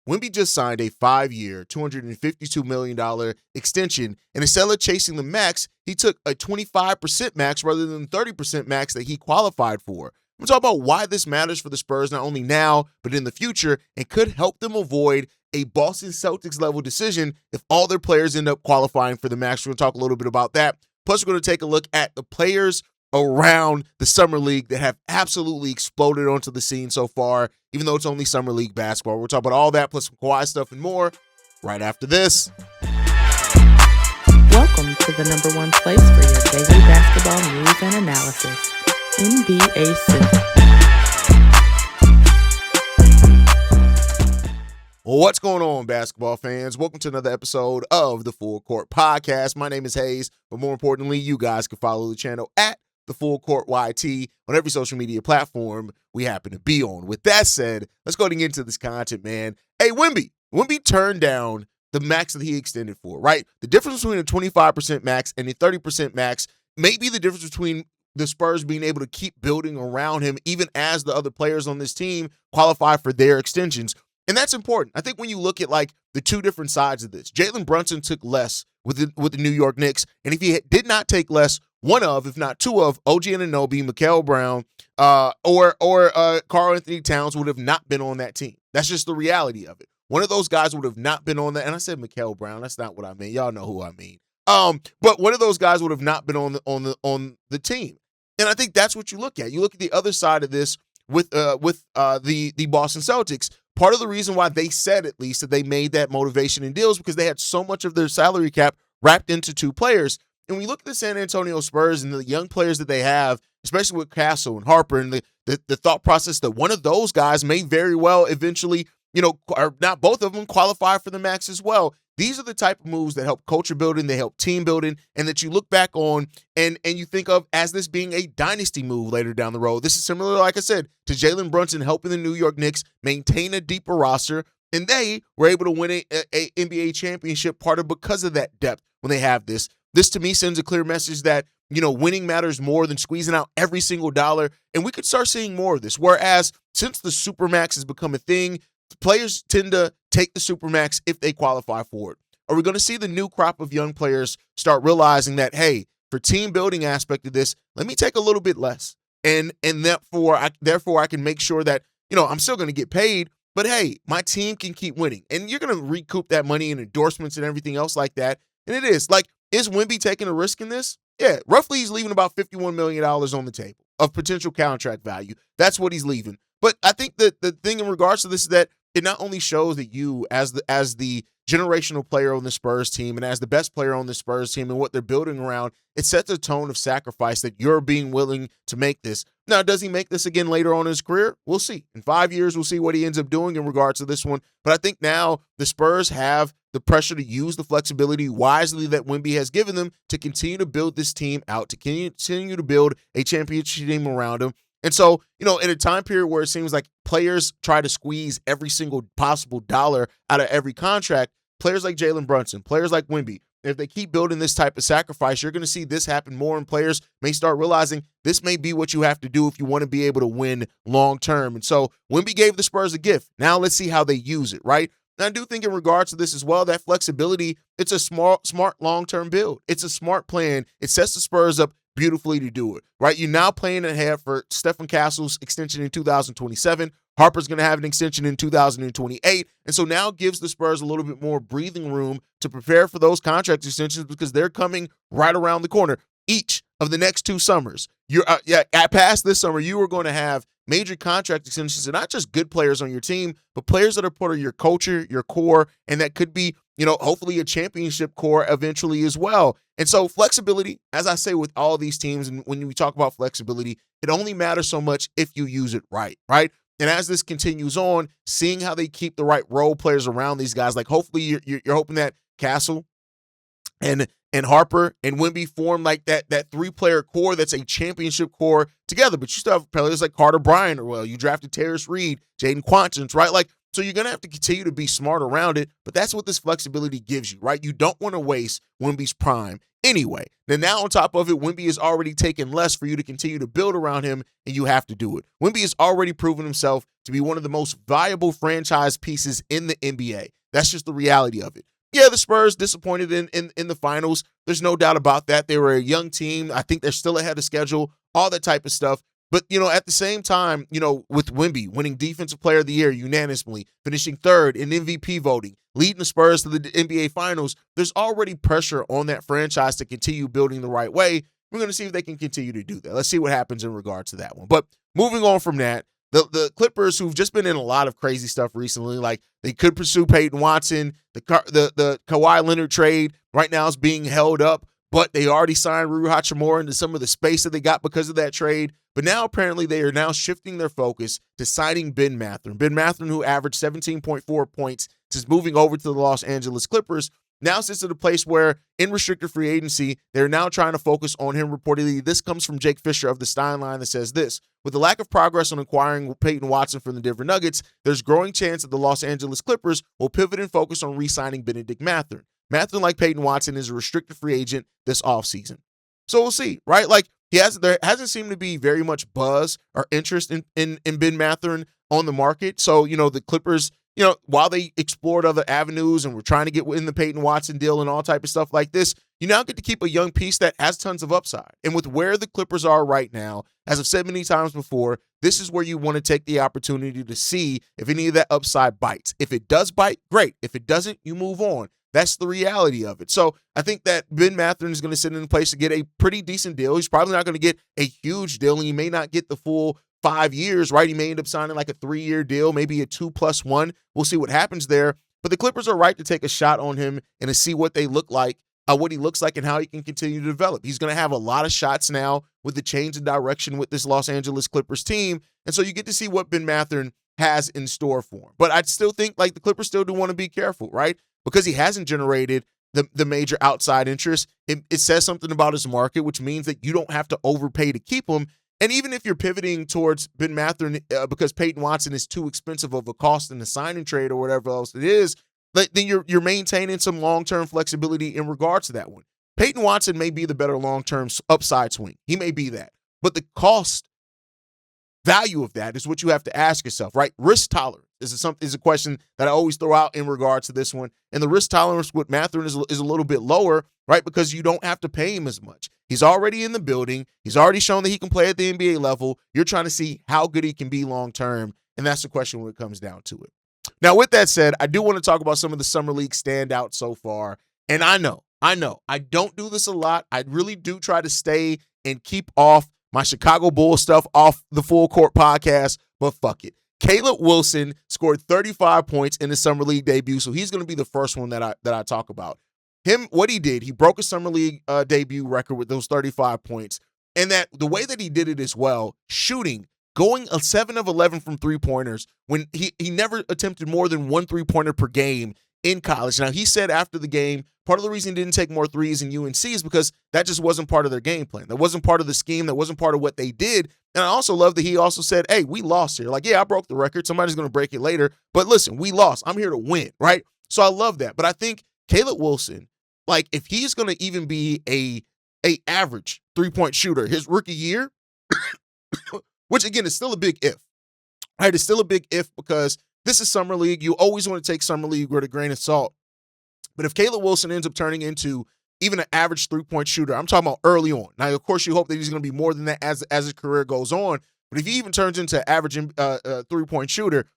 Wemby just signed a 5-year, $252 million extension, and instead of chasing the max, he took a 25% max rather than 30% max that he qualified for. I'm talking about why this matters for the Spurs, not only now, but in the future, and could help them avoid a Boston Celtics level decision if all their players end up qualifying for the max. We're going to talk a little bit about that. Plus, we're going to take a look at the players around the Summer League that have absolutely exploded onto the scene so far, even though it's only Summer League basketball. We'll talk about all that, plus some Kawhi stuff and more right after this. Welcome to the number one place for your daily basketball news and analysis, NBA Central. What's going on, basketball fans? Welcome to another episode of the Full Court Podcast. My name is Haize, but more importantly, you guys can follow the channel at the Full Court YT on every social media platform we happen to be on. With that said, let's go and get into this content, man. Hey, Wemby turned down the max that he extended for, right? The difference between a 25% max and a 30% max may be the difference between the Spurs being able to keep building around him even as the other players on this team qualify for their extensions. And that's important. I think when you look at like the two different sides of this, Jalen Brunson took less with the New York Knicks. And if he did not take less, one of, if not two of, OG Anunoby, Mikal Brown, or Karl Anthony Towns would have not been on that team. That's just the reality of it. One of those guys would have not been on that. And I said Mikal Brown. That's not what I mean. Y'all know who I mean. But one of those guys would have not been on the team. And I think that's what you look at. You look at the other side of this with the Boston Celtics. Part of the reason why they said, at least, that they made that motivation in deals because they had so much of their salary cap wrapped into two players. And when you look at the San Antonio Spurs and the young players that they have, especially with Castle and Harper, and the thought process that one of those guys may very well eventually, or not both of them, qualify for the max as well. These are the type of moves that help culture building, they help team building, and that you look back on and you think of as this being a dynasty move later down the road. This is similar, like I said, to Jalen Brunson helping the New York Knicks maintain a deeper roster, and they were able to win a NBA championship part of because of that depth when they have this. This, to me, sends a clear message that, winning matters more than squeezing out every single dollar, and we could start seeing more of this. Whereas, since the Supermax has become a thing, players tend to take the Supermax if they qualify for it. Are we going to see the new crop of young players start realizing that, hey, for team building aspect of this, let me take a little bit less, and therefore I can make sure that, I'm still going to get paid, but hey, my team can keep winning, and you're going to recoup that money in endorsements and everything else like that. And it is like, is Wemby taking a risk in this? Yeah, roughly he's leaving about $51 million on the table of potential contract value. That's what he's leaving. But I think that the thing in regards to this is that it not only shows that you, as the generational player on the Spurs team and as the best player on the Spurs team and what they're building around, it sets a tone of sacrifice that you're being willing to make this. Now, does he make this again later on in his career? We'll see. In 5 years, we'll see what he ends up doing in regards to this one. But I think now the Spurs have the pressure to use the flexibility wisely that Wemby has given them to continue to build this team out, to continue to build a championship team around him. And so, in a time period where it seems like players try to squeeze every single possible dollar out of every contract, players like Jalen Brunson, players like Wemby, if they keep building this type of sacrifice, you're going to see this happen more, and players may start realizing this may be what you have to do if you want to be able to win long term. And so Wemby gave the Spurs a gift. Now let's see how they use it, right? And I do think in regards to this as well, that flexibility, it's a smart long-term build. It's a smart plan. It sets the Spurs up beautifully to do it, right? You're now playing ahead for Stephen Castle's extension in 2027. Harper's going to have an extension in 2028. And so now gives the Spurs a little bit more breathing room to prepare for those contract extensions because they're coming right around the corner. Each of the next 2 summers, past this summer, you are going to have major contract extensions, and not just good players on your team, but players that are part of your culture, your core, and that could be, hopefully a championship core eventually as well. And so flexibility, as I say with all these teams, and when we talk about flexibility, it only matters so much if you use it right? And as this continues on, seeing how they keep the right role players around these guys, like hopefully you're hoping that Castle and Harper and Wemby form like that 3-player core that's a championship core together. But you still have players like Carter Bryant, or you drafted Terrence Reed, Jaden Quantins, right? Like, so you're going to have to continue to be smart around it, but that's what this flexibility gives you, right? You don't want to waste Wemby's prime. anyway. Then now on top of it, Wemby is already taken less for you to continue to build around him, and you have to do it. Wemby has already proven himself to be one of the most valuable franchise pieces in the NBA. That's just the reality of it. Yeah, the Spurs disappointed in the finals. There's no doubt about that. They were a young team. I think they're still ahead of schedule, all that type of stuff. But, at the same time, with Wemby winning Defensive Player of the Year unanimously, finishing third in MVP voting, leading the Spurs to the NBA Finals, there's already pressure on that franchise to continue building the right way. We're going to see if they can continue to do that. Let's see what happens in regards to that one. But moving on from that, the Clippers, who've just been in a lot of crazy stuff recently, like they could pursue Peyton Watson, the Kawhi Leonard trade right now is being held up, but they already signed Rui Hachimura into some of the space that they got because of that trade. But now apparently they are now shifting their focus to signing Ben Mathurin. Ben Mathurin, who averaged 17.4 points since moving over to the Los Angeles Clippers, now sits at a place where in restricted free agency, they're now trying to focus on him reportedly. This comes from Jake Fisher of the Stein line that says this: with the lack of progress on acquiring Peyton Watson from the Denver Nuggets, there's growing chance that the Los Angeles Clippers will pivot and focus on re-signing Bennedict Mathurin. Mathurin, like Peyton Watson, is a restricted free agent this offseason. So we'll see, right? Like, there hasn't seemed to be very much buzz or interest in Ben Mathurin on the market. So, the Clippers, while they explored other avenues and were trying to get in the Peyton Watson deal and all type of stuff like this, you now get to keep a young piece that has tons of upside. And with where the Clippers are right now, as I've said many times before, this is where you want to take the opportunity to see if any of that upside bites. If it does bite, great. If it doesn't, you move on. That's the reality of it. So I think that Ben Mathurin is going to sit in place to get a pretty decent deal. He's probably not going to get a huge deal, and he may not get the full 5 years, right? He may end up signing like a 3-year deal, maybe a 2+1. We'll see what happens there. But the Clippers are right to take a shot on him and to see what they look like, what he looks like, and how he can continue to develop. He's going to have a lot of shots now with the change in direction with this Los Angeles Clippers team. And so you get to see what Ben Mathurin has in store for him. But I still think like the Clippers still do want to be careful, right? Because he hasn't generated the major outside interest. It says something about his market, which means that you don't have to overpay to keep him. And even if you're pivoting towards Ben Mathurin because Peyton Watson is too expensive of a cost in the signing trade or whatever else it is, then you're maintaining some long-term flexibility in regards to that one. Peyton Watson may be the better long-term upside swing. He may be that. But the cost value of that is what you have to ask yourself, right? Risk tolerance is a question that I always throw out in regards to this one. And the risk tolerance with Mathurin is a little bit lower, right? Because you don't have to pay him as much. He's already in the building. He's already shown that he can play at the NBA level. You're trying to see how good he can be long-term. And that's the question when it comes down to it. Now, with that said, I do want to talk about some of the Summer League standouts so far. And I know, I don't do this a lot. I really do try to stay and keep off my Chicago Bulls stuff off the Full Court podcast, but fuck it. Caleb Wilson scored 35 points in his Summer League debut, so he's going to be the first one that I talk about. What he did, he broke a Summer League debut record with those 35 points, and that the way that he did it as well, shooting, going 7 of 11 from three-pointers when he never attempted more than 1 3-pointer per game in college. Now, he said after the game, part of the reason he didn't take more threes in UNC is because that just wasn't part of their game plan. That wasn't part of the scheme. That wasn't part of what they did. And I also love that he also said, hey, we lost here. Like, yeah, I broke the record. Somebody's going to break it later. But listen, we lost. I'm here to win, right? So I love that. But I think Caleb Wilson, like, if he's going to even be a average 3-point shooter his rookie year, which, again, is still a big if, right? It's still a big if because this is Summer League. You always want to take Summer League with a grain of salt. But if Caleb Wilson ends up turning into even an average 3-point shooter, I'm talking about early on. Now, of course, you hope that he's going to be more than that as his career goes on. But if he even turns into an average 3-point shooter,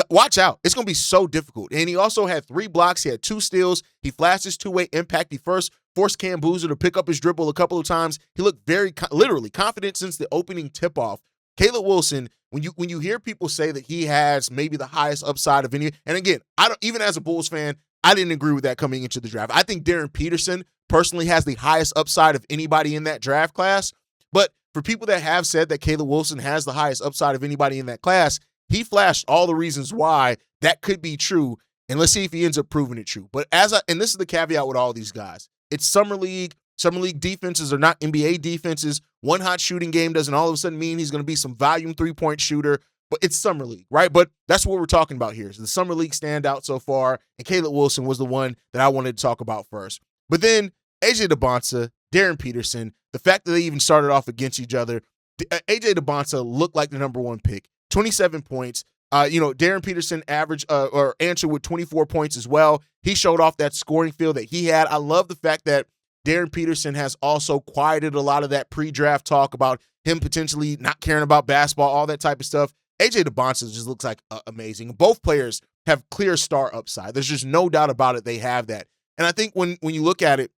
watch out. It's going to be so difficult. And he also had 3 blocks. He had 2 steals. He flashed his two-way impact. He first forced Cam Boozer to pick up his dribble a couple of times. He looked very, literally confident since the opening tip-off. Caleb Wilson, when you hear people say that he has maybe the highest upside of any, and again, even as a Bulls fan, I didn't agree with that coming into the draft. I think Darren Peterson personally has the highest upside of anybody in that draft class. But for people that have said that Caleb Wilson has the highest upside of anybody in that class, he flashed all the reasons why that could be true. And let's see if he ends up proving it true. But and this is the caveat with all these guys. It's Summer League. Summer League defenses are not NBA defenses. One hot shooting game doesn't all of a sudden mean he's going to be some volume 3-point shooter. But it's Summer League, right? But that's what we're talking about here. So the Summer League standout so far, and Caleb Wilson was the one that I wanted to talk about first. But then AJ DeBonsa Darren Peterson, the fact that they even started off against each other, AJ DeBonta looked like the number one pick. 27 points. Darren Peterson answered with 24 points as well. He showed off that scoring field that he had. I love the fact that Darren Peterson has also quieted a lot of that pre-draft talk about him potentially not caring about basketball, all that type of stuff. AJ DeBonta just looks like amazing. Both players have clear star upside. There's just no doubt about it. They have that. And I think when you look at it,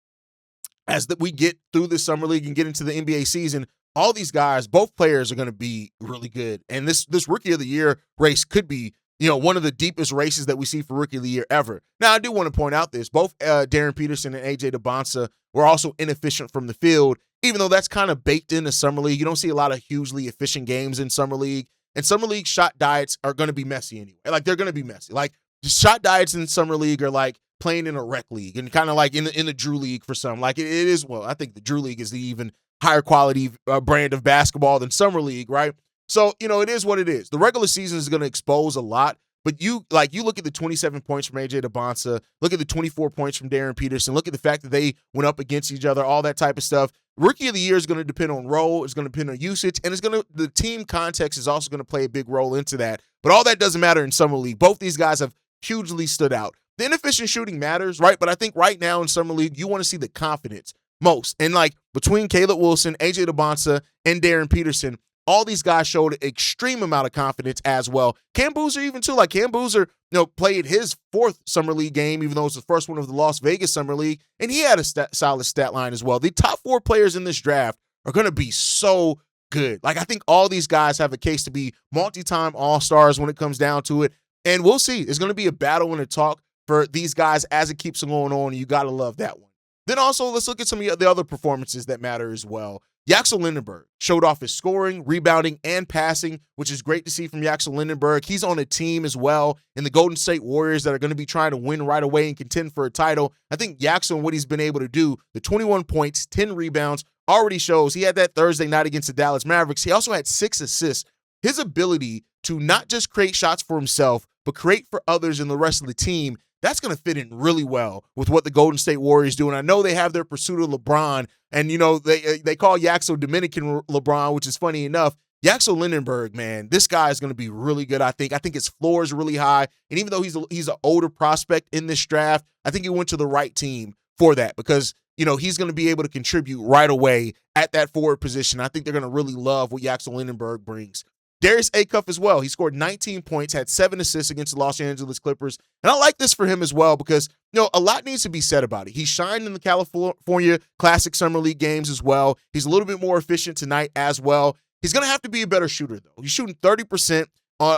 as that we get through the summer league and get into the NBA season, all these guys, both players are going to be really good. And this rookie of the year race could be, one of the deepest races that we see for rookie of the year ever. Now, I do want to point out this. Both Darren Peterson and AJ DeBonta were also inefficient from the field, even though that's kind of baked into summer league. You don't see a lot of hugely efficient games in summer league. And summer league shot diets are going to be messy anyway. Like, they're going to be messy. Like, shot diets in summer league are like playing in a rec league and kind of like in the Drew League for some. Like, it is, well, I think the Drew League is the even higher quality brand of basketball than summer league, right? So, it is what it is. The regular season is going to expose a lot, but you look at the 27 points from AJ DeBonta, look at the 24 points from Darren Peterson, look at the fact that they went up against each other, all that type of stuff. Rookie of the year is going to depend on role, it's going to depend on usage, and the team context is also going to play a big role into that. But all that doesn't matter in summer league. Both these guys have hugely stood out. The inefficient shooting matters, right? But I think right now in summer league, you want to see the confidence most. And between Caleb Wilson, AJ DeBonta, and Darren Peterson, all these guys showed an extreme amount of confidence as well. Cam Boozer even too. Cam Boozer, played his fourth summer league game, even though it's the first one of the Las Vegas summer league, and he had a solid stat line as well. The top four players in this draft are going to be so good. I think all these guys have a case to be multi-time all-stars when it comes down to it. And we'll see. It's going to be a battle and a talk for these guys as it keeps going on, and you got to love that one. Then also, let's look at some of the other performances that matter as well. Yaxel Lindenberg showed off his scoring, rebounding, and passing, which is great to see from Yaxel Lindenberg. He's on a team as well in the Golden State Warriors that are going to be trying to win right away and contend for a title. I think Yaxel and what he's been able to do, the 21 points, 10 rebounds, already shows. He had that Thursday night against the Dallas Mavericks. He also had 6 assists. His ability to not just create shots for himself, but create for others and the rest of the team, that's going to fit in really well with what the Golden State Warriors do. And I know they have their pursuit of LeBron, and, they call Yaxel Dominican LeBron, which is funny enough. Yaxel Lindenberg, man, this guy is going to be really good, I think. I think his floor is really high. And even though he's an older prospect in this draft, I think he went to the right team for that because, he's going to be able to contribute right away at that forward position. I think they're going to really love what Yaxel Lindenberg brings. Darius Acuff as well. He scored 19 points, had 7 assists against the Los Angeles Clippers. And I like this for him as well because, a lot needs to be said about it. He shined in the California Classic Summer League games as well. He's a little bit more efficient tonight as well. He's going to have to be a better shooter, though. He's shooting 30%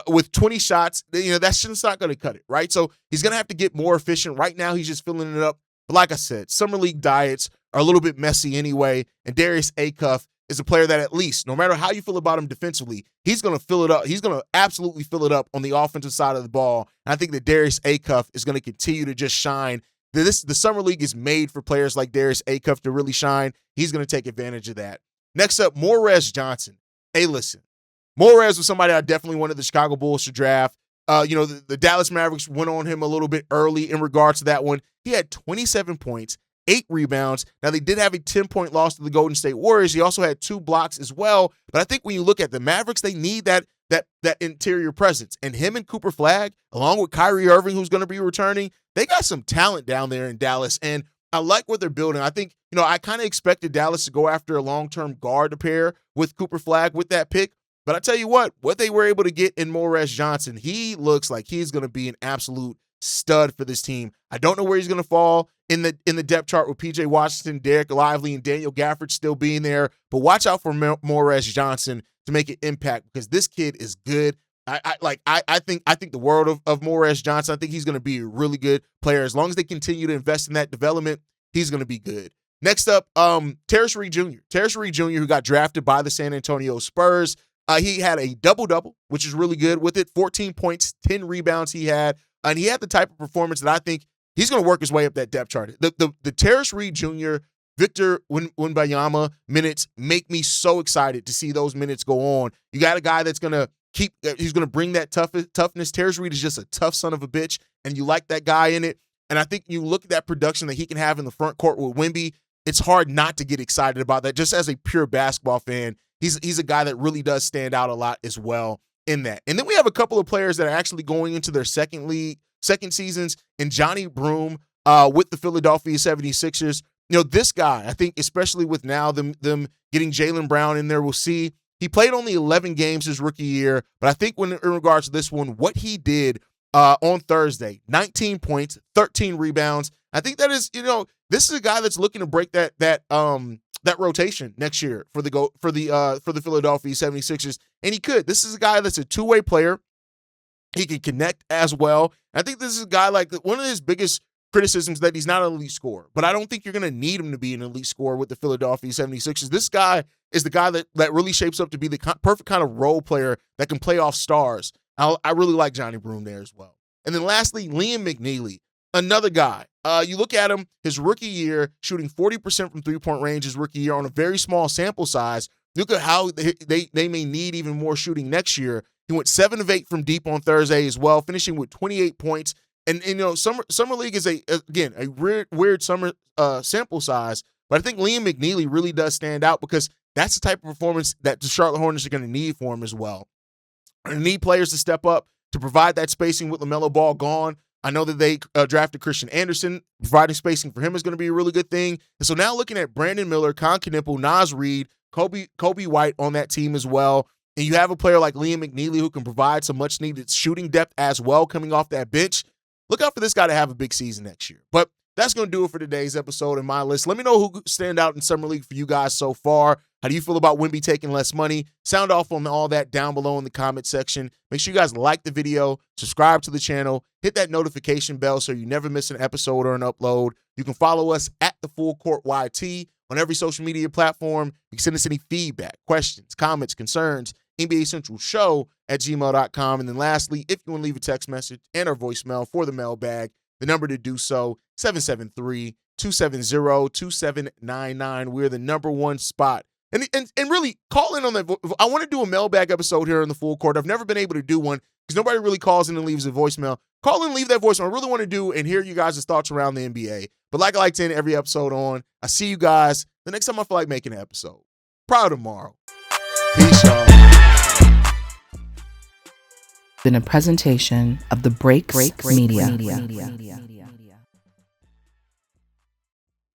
with 20 shots. That's just not going to cut it, right? So he's going to have to get more efficient. Right now, he's just filling it up. But like I said, Summer League diets are a little bit messy anyway. And Darius Acuff is a player that at least, no matter how you feel about him defensively, he's going to fill it up. He's going to absolutely fill it up on the offensive side of the ball. And I think that Darius Acuff is going to continue to just shine. The Summer League is made for players like Darius Acuff to really shine. He's going to take advantage of that. Next up, Morez Johnson. Hey, listen, Morez was somebody I definitely wanted the Chicago Bulls to draft. The Dallas Mavericks went on him a little bit early in regards to that one. He had 27 points, 8 rebounds. Now, they did have a 10-point loss to the Golden State Warriors. He also had 2 blocks as well. But I think when you look at the Mavericks, they need that interior presence. And him and Cooper Flagg, along with Kyrie Irving, who's going to be returning, they got some talent down there in Dallas. And I like what they're building. I think, I kind of expected Dallas to go after a long-term guard to pair with Cooper Flagg with that pick. But I tell you what they were able to get in Morez Johnson, he looks like he's going to be an absolute stud for this team. I don't know where he's going to fall in the depth chart with P.J. Washington, Derek Lively, and Daniel Gafford still being there. But watch out for Morez Johnson to make an impact because this kid is good. I think the world of Morez Johnson. I think he's going to be a really good player. As long as they continue to invest in that development, he's going to be good. Next up, Terrence Reed Jr. Terrence Reed Jr., who got drafted by the San Antonio Spurs. He had a double-double, which is really good with it. 14 points, 10 rebounds he had. And he had the type of performance that I think he's going to work his way up that depth chart. The Terrence Reed Jr., Victor Wembanyama minutes make me so excited to see those minutes go on. You got a guy that's going to he's going to bring that toughness. Terrence Reed is just a tough son of a bitch, and you like that guy in it. And I think you look at that production that he can have in the front court with Wemby. it's hard not to get excited about that. Just as a pure basketball fan, he's a guy that really does stand out a lot as well in that. And then we have a couple of players that are actually going into their second seasons, and Johnny Broome with the Philadelphia 76ers. This guy, I think, especially with now them getting Jaylen Brown in there, we'll see. He played only 11 games his rookie year, but I think in regards to this one, what he did on Thursday, 19 points, 13 rebounds. I think that is, this is a guy that's looking to break that rotation next year for the Philadelphia 76ers, and he could. This is a guy that's a two-way player. He can connect as well. I think this is a guy, like, one of his biggest criticisms that he's not an elite scorer, but I don't think you're going to need him to be an elite scorer with the Philadelphia 76ers. This guy is the guy that really shapes up to be the perfect kind of role player that can play off stars. I really like Johnny Broome there as well. And then lastly, Liam McNeely, another guy. You look at him, his rookie year, shooting 40% from three-point range his rookie year on a very small sample size. Look at how they may need even more shooting next year. He went 7 of 8 from deep on Thursday as well, finishing with 28 points. And summer league is a weird summer sample size, but I think Liam McNeely really does stand out because that's the type of performance that the Charlotte Hornets are going to need for him as well. They need players to step up to provide that spacing with LaMelo Ball gone. I know that they drafted Christian Anderson. Providing spacing for him is going to be a really good thing. And so now looking at Brandon Miller, Con Knipple, Naz Reid, Kobe White on that team as well. And you have a player like Liam McNeely who can provide some much needed shooting depth as well coming off that bench. Look out for this guy to have a big season next year. But that's going to do it for today's episode and my list. Let me know who stand out in Summer League for you guys so far. How do you feel about Wemby taking less money? Sound off on all that down below in the comment section. Make sure you guys like the video, subscribe to the channel, hit that notification bell so you never miss an episode or an upload. You can follow us at The Full Court YT on every social media platform. You can send us any feedback, questions, comments, concerns, NBA Central Show at gmail.com. And then lastly, if you want to leave a text message and or voicemail for the mailbag, the number to do so, 773-270-2799. We're the #1 spot. And really, call in on that. I want to do a mailbag episode here in the Full Court. I've never been able to do one because nobody really calls in and leaves a voicemail. Call in, leave that voicemail. I really want to do and hear you guys' thoughts around the NBA. But like I like to end every episode on, I see you guys the next time I feel like making an episode. Probably tomorrow. Peace, y'all. Been a presentation of the Breaks Media.